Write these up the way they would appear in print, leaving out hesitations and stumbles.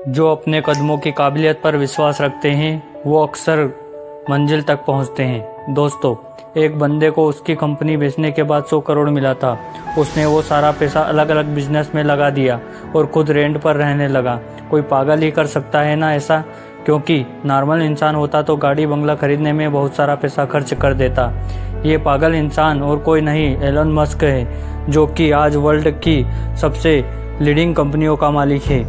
जो अपने कदमों की काबिलियत पर विश्वास रखते हैं वो अक्सर मंजिल तक पहुंचते हैं। दोस्तों, एक बंदे को उसकी कंपनी बेचने के बाद 100 करोड़ मिला था। उसने वो सारा पैसा अलग अलग बिजनेस में लगा दिया और खुद रेंट पर रहने लगा। कोई पागल ही कर सकता है ना ऐसा, क्योंकि नॉर्मल इंसान होता तो गाड़ी बंगला खरीदने में बहुत सारा पैसा खर्च कर देता। ये पागल इंसान और कोई नहीं, एलन मस्क है, जो कि आज वर्ल्ड की सबसे लीडिंग कंपनियों का मालिक है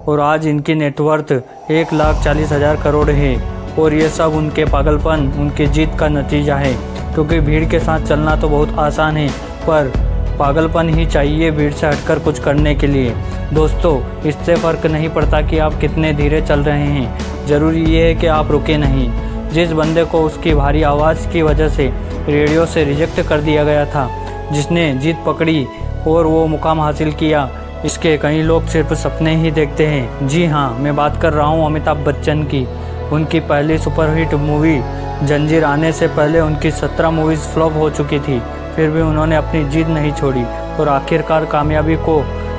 और आज इनकी नेटवर्थ 1,40,000 करोड़ है। और ये सब उनके पागलपन, उनकी जीत का नतीजा है। क्योंकि भीड़ के साथ चलना तो बहुत आसान है, पर पागलपन ही चाहिए भीड़ से हटकर कुछ करने के लिए। दोस्तों, इससे फ़र्क नहीं पड़ता कि आप कितने धीरे चल रहे हैं, ज़रूरी ये है कि आप रुके नहीं। जिस बंदे को उसकी भारी आवाज़ की वजह से रेडियो से रिजेक्ट कर दिया गया था, जिसने जीत पकड़ी और वो मुकाम हासिल किया, इसके कई लोग सिर्फ सपने ही देखते हैं। जी हाँ, मैं बात कर रहा हूँ अमिताभ बच्चन की। उनकी पहली सुपरहिट मूवी जंजीर आने से पहले उनकी 17 मूवीज़ फ्लॉप हो चुकी थी, फिर भी उन्होंने अपनी जिद नहीं छोड़ी और आखिरकार कामयाबी को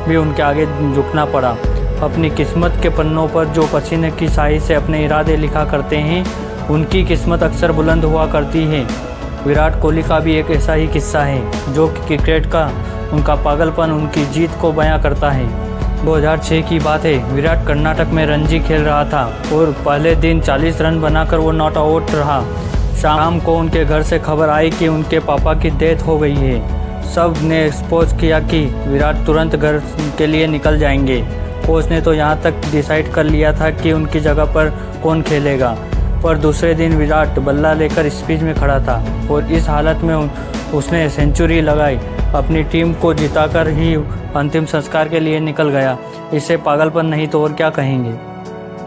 भी उनके आगे झुकना पड़ा। अपनी किस्मत के पन्नों पर जो पसीने की स्याही से अपने इरादे लिखा करते हैं, उनकी किस्मत अक्सर बुलंद हुआ करती है। विराट कोहली का भी एक ऐसा ही किस्सा है, जो कि क्रिकेट का उनका पागलपन उनकी जीत को बयां करता है। 2006 की बात है, विराट कर्नाटक में रणजी खेल रहा था और पहले दिन 40 रन बनाकर वो नॉट आउट रहा। शाम को उनके घर से खबर आई कि उनके पापा की डेथ हो गई है। सब ने सपोज किया कि विराट तुरंत घर के लिए निकल जाएंगे। कोच ने तो यहाँ तक डिसाइड कर लिया था कि उनकी जगह पर कौन खेलेगा, पर दूसरे दिन विराट बल्ला लेकर स्पीच में खड़ा था और इस हालत में उसने सेंचुरी लगाई। अपनी टीम को जिताकर ही अंतिम संस्कार के लिए निकल गया। इसे पागलपन नहीं तो और क्या कहेंगे।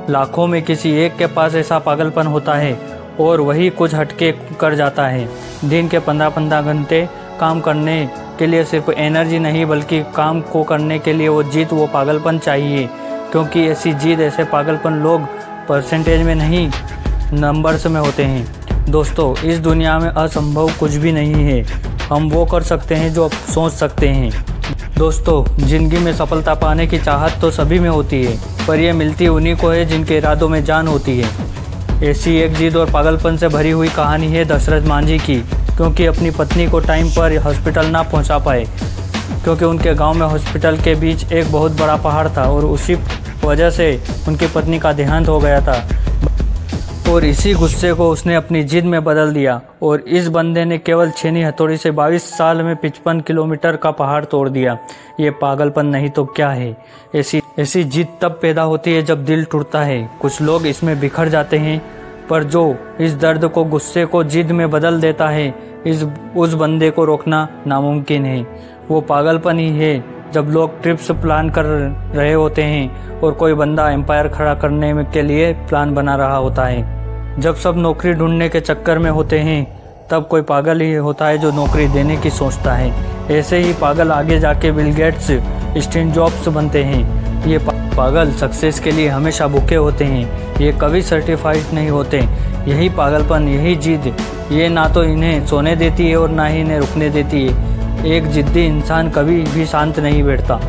लाखों में किसी एक के पास ऐसा पागलपन होता है और वही कुछ हटके कर जाता है। दिन के 15-15 घंटे काम करने के लिए सिर्फ एनर्जी नहीं, बल्कि काम को करने के लिए वो जीत, वो पागलपन चाहिए। क्योंकि ऐसी जीत, ऐसे पागलपन लोग परसेंटेज में नहीं, नंबर्स में होते हैं। दोस्तों, इस दुनिया में असंभव कुछ भी नहीं है। हम वो कर सकते हैं जो सोच सकते हैं। दोस्तों, ज़िंदगी में सफलता पाने की चाहत तो सभी में होती है, पर यह मिलती उन्हीं को है जिनके इरादों में जान होती है। ऐसी एक जिद और पागलपन से भरी हुई कहानी है दशरथ मांझी की। क्योंकि अपनी पत्नी को टाइम पर हॉस्पिटल ना पहुंचा पाए, क्योंकि उनके गांव में हॉस्पिटल के बीच एक बहुत बड़ा पहाड़ था और उसी वजह से उनकी पत्नी का देहांत हो गया था। और इसी गुस्से को उसने अपनी जिद में बदल दिया और इस बंदे ने केवल छेनी हथौड़ी से 22 साल में 55 किलोमीटर का पहाड़ तोड़ दिया। ये पागलपन नहीं तो क्या है। ऐसी जिद तब पैदा होती है जब दिल टूटता है। कुछ लोग इसमें बिखर जाते हैं, पर जो इस दर्द को, गुस्से को जिद में बदल देता है, उस बंदे को रोकना नामुमकिन है। वो पागलपन ही है जब लोग ट्रिप्स प्लान कर रहे होते हैं और कोई बंदा एम्पायर खड़ा करने के लिए प्लान बना रहा होता है। जब सब नौकरी ढूंढने के चक्कर में होते हैं, तब कोई पागल ही होता है जो नौकरी देने की सोचता है। ऐसे ही पागल आगे जाके बिल गेट्स, स्टीव जॉब्स बनते हैं। ये पागल सक्सेस के लिए हमेशा भूखे होते हैं। ये कभी सर्टिफाइड नहीं होते। यही पागलपन, यही जिद, ये ना तो इन्हें सोने देती है और ना ही इन्हें रुकने देती है। एक जिद्दी इंसान कभी भी शांत नहीं बैठता।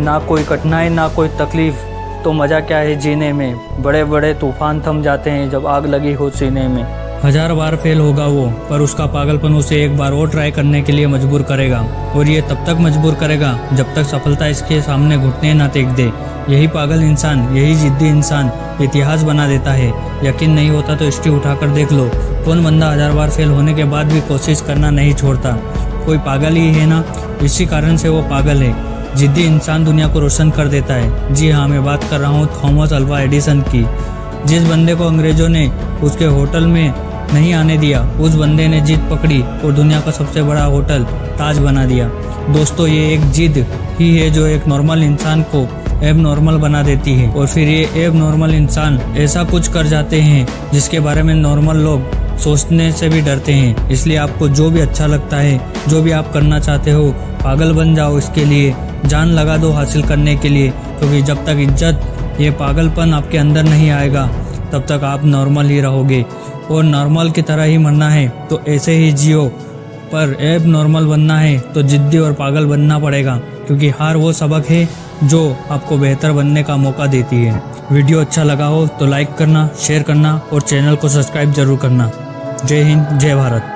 ना कोई कठिनाई, ना कोई तकलीफ, तो मज़ा क्या है जीने में। बड़े बड़े तूफान थम जाते हैं जब आग लगी हो सीने में। 1000 बार फेल होगा वो, पर उसका पागलपन उसे एक बार और ट्राई करने के लिए मजबूर करेगा। और ये तब तक मजबूर करेगा जब तक सफलता इसके सामने घुटने ना टेक दे। यही पागल इंसान, यही जिद्दी इंसान इतिहास बना देता है। यकीन नहीं होता तो हिस्ट्री उठाकर देख लो। कौन बंदा 1000 बार फेल होने के बाद भी कोशिश करना नहीं छोड़ता? कोई पागल ही है ना। इसी कारण से वो पागल है। जिद्दी इंसान दुनिया को रोशन कर देता है। जी हाँ, मैं बात कर रहा हूँ थॉमस अल्वा एडिसन की। जिस बंदे को अंग्रेजों ने उसके होटल में नहीं आने दिया, उस बंदे ने जिद पकड़ी और दुनिया का सबसे बड़ा होटल ताज बना दिया। दोस्तों, ये एक जिद ही है जो एक नॉर्मल इंसान को एब नॉर्मल बना देती है। और फिर ये एब नॉर्मल इंसान ऐसा कुछ कर जाते हैं जिसके बारे में नॉर्मल लोग सोचने से भी डरते हैं। इसलिए आपको जो भी अच्छा लगता है, जो भी आप करना चाहते हो, पागल बन जाओ इसके लिए, जान लगा दो हासिल करने के लिए। क्योंकि जब तक इज्जत, ये पागलपन आपके अंदर नहीं आएगा, तब तक आप नॉर्मल ही रहोगे। और नॉर्मल की तरह ही मरना है तो ऐसे ही जियो, पर एब नॉर्मल बनना है तो जिद्दी और पागल बनना पड़ेगा। क्योंकि हार वो सबक है जो आपको बेहतर बनने का मौका देती है। वीडियो अच्छा लगा हो तो लाइक करना, शेयर करना और चैनल को सब्सक्राइब जरूर करना। जय हिंद, जय भारत।